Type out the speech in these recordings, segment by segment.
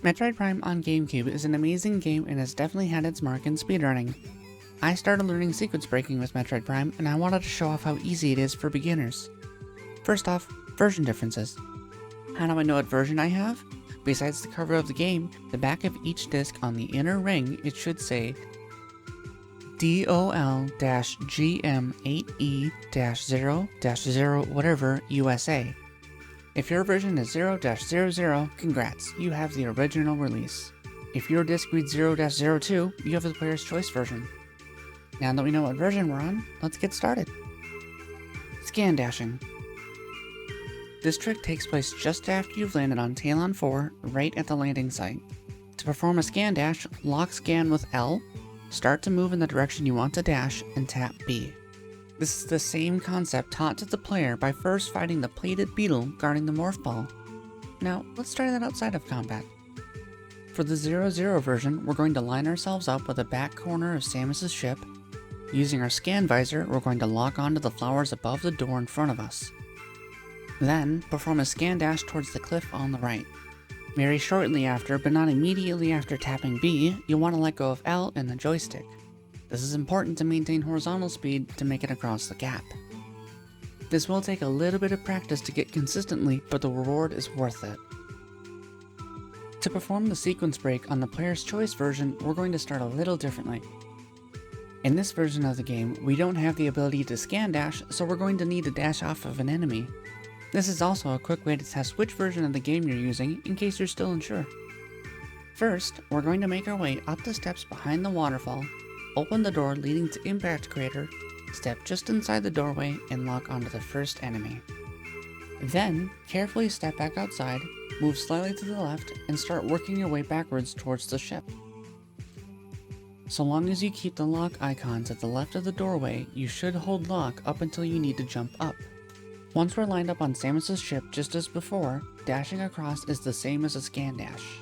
Metroid Prime on GameCube is an amazing game and has definitely had its mark in speedrunning. I started learning sequence breaking with Metroid Prime and I wanted to show off how easy it is for beginners. First off, version differences. How do I know what version I have? Besides the cover of the game, the back of each disc on the inner ring, it should say DOL-GM8E-0-0 whatever USA. If your version is 0-00, congrats, you have the original release. If your disc reads 0-02, you have the player's choice version. Now that we know what version we're on, let's get started. Scan dashing. This trick takes place just after you've landed on Talon 4, right at the landing site. To perform a scan dash, lock scan with L, start to move in the direction you want to dash, and tap B. This is the same concept taught to the player by first fighting the plated beetle guarding the morph ball. Now, let's try that outside of combat. For the 0-0 version, we're going to line ourselves up with the back corner of Samus's ship. Using our scan visor, we're going to lock onto the flowers above the door in front of us. Then, perform a scan dash towards the cliff on the right. Very shortly after, but not immediately after tapping B, you'll want to let go of L and the joystick. This is important to maintain horizontal speed to make it across the gap. This will take a little bit of practice to get consistently, but the reward is worth it. To perform the sequence break on the player's choice version, we're going to start a little differently. In this version of the game, we don't have the ability to scan dash, so we're going to need to dash off of an enemy. This is also a quick way to test which version of the game you're using, in case you're still unsure. First, we're going to make our way up the steps behind the waterfall, open the door leading to Impact Crater, step just inside the doorway, and lock onto the first enemy. Then, carefully step back outside, move slightly to the left, and start working your way backwards towards the ship. So long as you keep the lock icons at the left of the doorway, you should hold lock up until you need to jump up. Once we're lined up on Samus's ship just as before, dashing across is the same as a scan dash.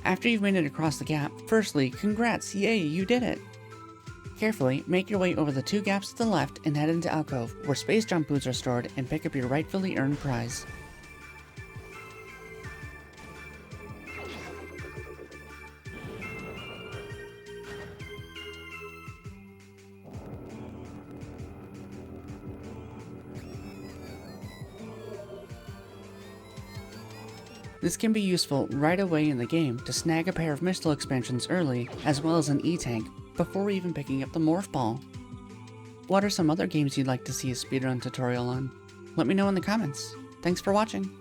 After you've made it across the gap, firstly, congrats, yay, you did it! Carefully, make your way over the two gaps to the left and head into Alcove, where space jump boots are stored, and pick up your rightfully earned prize. This can be useful right away in the game to snag a pair of Mistle expansions early, as well as an E-Tank, before even picking up the Morph Ball. What are some other games you'd like to see a speedrun tutorial on? Let me know in the comments. Thanks for watching!